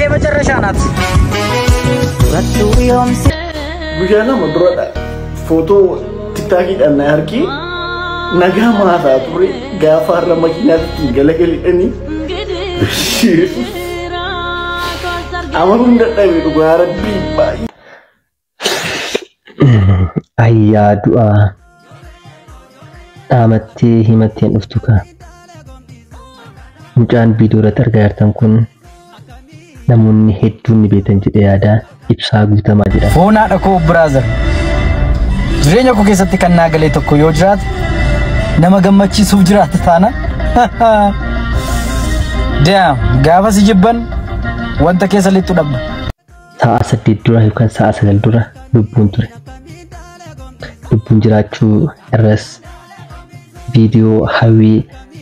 مجرشة نات ردو يوم بجانا مدرسة فوتو تتاكيد أن أركي نجا ما تطوري غافار رمكينات تيجالكل إني أمرون دتابي دوغارة بيباي أيا دعاء أمتي همتي نفتكا مجان بيدورة ترغيرتن كن namun hedduun beetan jedhee yaada ibsaa guutamaa jira. Foonaa dhaqoo brother. Jireenya koo keessatti kan naa galee tokko yoo jiraate nama gammachiisuuf jiraate taana. Damn, gaafa si jibban wanta keessa lixxu dhabda. Sa'a 8 dura yookaan sa'a 9 dura lubbuun ture. Lubbuun jiraachuu irras viidiyoo hawwii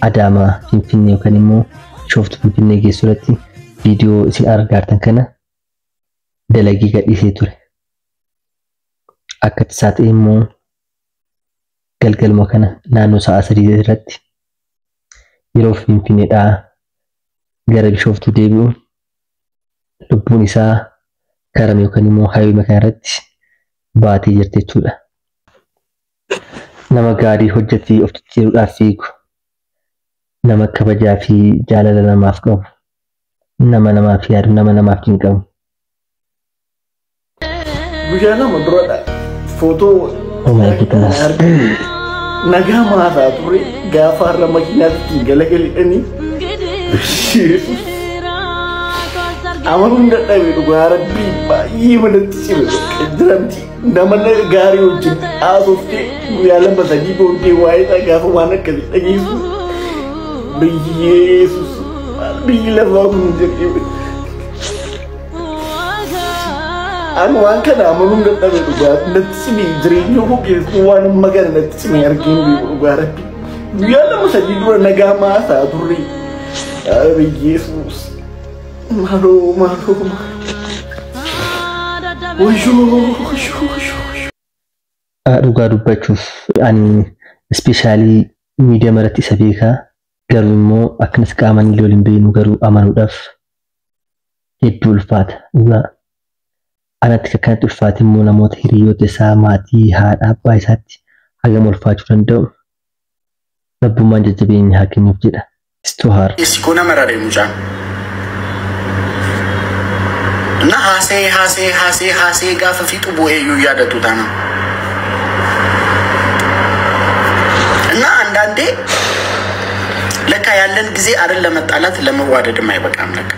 Adaamaa Finfinnee yookaan immoo Shooftu Finfinnee geessuratti video isin argartan kana dalagii gadhiisee ture. Akka tasaa ta'e immoo galgaluma kana naannoo sa'a 3 irratti yeroo Finfinneedhaa gara Bishooftuu deebi'u lubbuun isaa karame yookaan immoo hayyuu makaa irratti baatee jirti jechuudha. Nama gaarii hojjetee of jijjiiruudhaaf fiigu, nama kabajaa fi jaalala namaaf qabu, nama namaaf yaadu, nama namaaf jinqabu. Bujana mudurada foto Oh my goodness. naga ma turi gafar ramakinati galakali ini amarun databi dugara biba yiman tisim dramti namana gari ujin azofte yalan basadi bonte waita gafa wana kali tagisu bi Jesus bi la vagun jeki Anu angka nama mungkin tak beruga, nanti sini jerinyo hoki kuan magan nanti sini argin beruga rapi. Biarlah masa jiduran agama saturi. Abi Yesus, malu. Ojo. Dhugaa dubbachuuf ani especially miidiyaa maratti isa beekaa garuu immoo akkanas qaamanii looliin beenu garuu amanuudhaaf hedduu ulfaata. Dhugaa anatti kakkanatti ulfaati immoo namoota hiriyoota isaa maatii haadha abbaa isaatti hagam ulfaachuu danda'u rabbummaan jajjabeenya haa kennuuf jedha. Istuhaar. Isikuna marare mucaan. Na haasee gaafa fixu bu'eeyyuu yaadatu taana. እና አንዳንዴ ለካ ያለን ጊዜ አይደል ለመጣላት ለመዋደድ የማይበቃም ለካ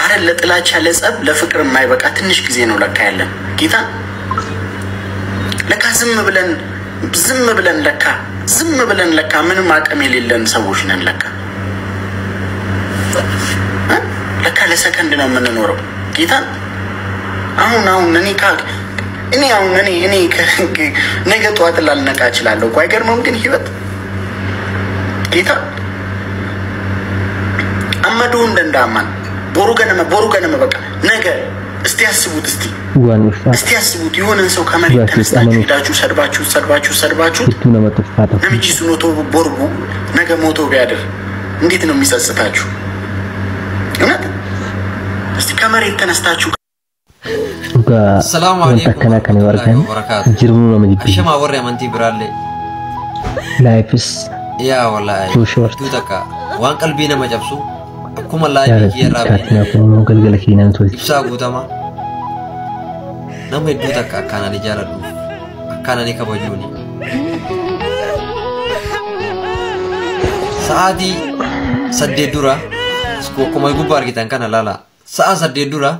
አይደል ለጥላቻ ለጸብ ለፍቅር የማይበቃ ትንሽ ጊዜ ነው ለካ ያለን ጌታ ለካ ዝም ብለን ለካ ምንም አቅም የሌለን ሰዎች ነን ለካ ለሰከንድ ነው የምንኖረው ጌታ አሁን እኔ ነገ ጠዋት ላልነቃ እችላለሁ እኮ አይገርምም ግን ህይወት ጌታ አመዱ እንደንዳማን ቦሩ ገነመ በቃ ነገ እስቲ ያስቡት የሆነን ሰው ከመሬት ተነስታችሁ ሄዳችሁ ሰድባችሁ ነምጂ ሱኖቶ ቦርቡ ነገ ሞቶ ቢያድር እንዴት ነው የሚጸጽታችሁ እውነት እስቲ ከመሬት ተነስታችሁ السلام عليكم ورحمة الله وبركاته جرمنا مجد أشما ورّي منتي برالي لايفس يا والله توتاكا وان قلبينا ما جابسو أكوما الله يبكي رابي كاتنا كنو قلقلكينا نتوي إبسا قوتاما نمو توتاكا أكانا نجارة دوف أكانا نكبجوني ساعدي سدي دورا سكو كما يقول باركتان كان لالا ساعة سدي دورا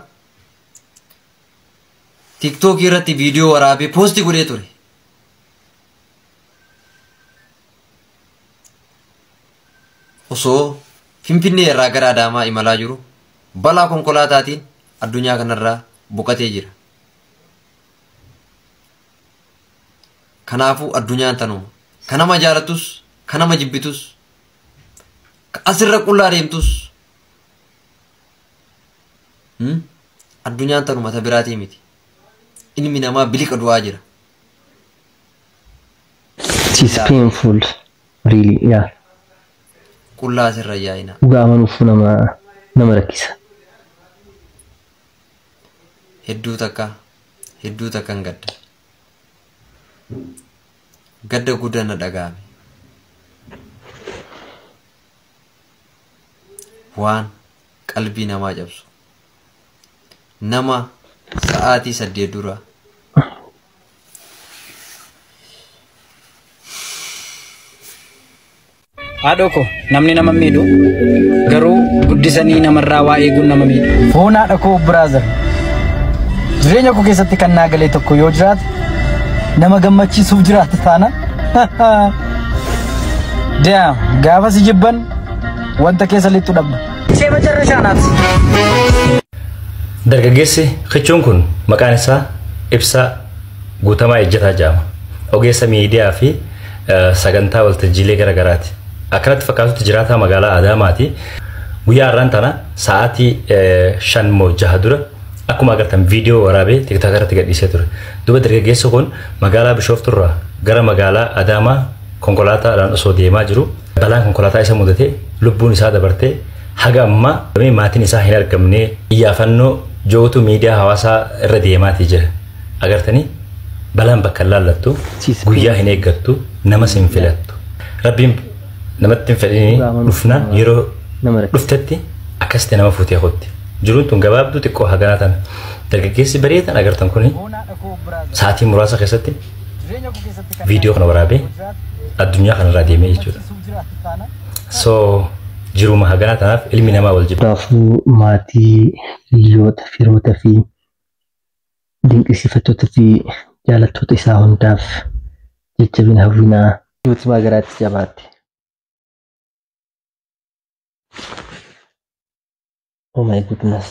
TikTok irratti video waraabee posti godhee ture. Osoo Finfinnee irraa gara Adaamaa imalaa jiru balaa konkolaataatiin addunyaa kanarraa boqotee jira. Kanaafuu addunyaan tanuma. Kanama jaalattus, kanama jibbitus, asirra qullaa deemtus. Addunyaan tanuma ta biraatii miti. Ini nama bilik kedua aja. It's painful, really, yeah. Kulla seraya ina. Uga amanufu nama rakisa. hedduu takkan gadda. Gadda guddaa na dhaga'ame. Waan qalbii namaa cabsu. Nama sa'aatii 8 dura haadhoo ko namni nama miidhu garuu guddisanii namarraa waa eeguun nama miidhu. Foon haadha koo brother jireenya koo keessatti kan naa galee tokko yoo jiraate nama gammachiisuuf jiraate taana gaafa si jibban wanta keessa lixxu dhabda. Ishee macarrashaa naati. Dargaggeessi Kichuun kun maqaan isaa Ibsaa Guutamaa Ejjataa jedhama. Ogeessa miidiyaa fi sagantaa waltajjiilee garaagaraati. Akkanatti fakkaatutti jiraataa magaalaa Adaamaati. Guyyaa har'aan tana sa'aatii 5:06 dura akkuma agartan viidiyoo waraabee TikTok irratti gadhiisee ture. Duuba dargaggeessi kun magaalaa Bishooftuurraa gara magaalaa Adaamaa konkolaataadhaan osoo deemaa jiru balaan konkolaataa isa mudatee lubbuun isaa dabartee haga ammaa maatiin isaa hin argamne iyyaafannoo jootu miidiyaa hawaasaa irra deemaatii jira. Agartanii balaan bakka laallattu guyyaa hin eeggattu nama sin filattu. Rabbiin namatti hin fedhini dhufnaan yeroo dhuftetti akkasitti nama fuutee hotti. Jiruun tun gabaabduu xiqqoo haganaa tana. Dargaggeessi bareedan agartan kuni sa'aatii muraasa keessatti viidiyoo kana waraabee addunyaa kanarraa deemee jechuudha. So jiruma haganaa tanaaf ilmi namaa wal jibba. Kanaafuu maatii, hiriyoota, firoota fi dinqisiifattoota fi jaalattoota isaa hundaaf jajjabina hawwinaa Yootimaa garaatti jabaatti. Oh my goodness.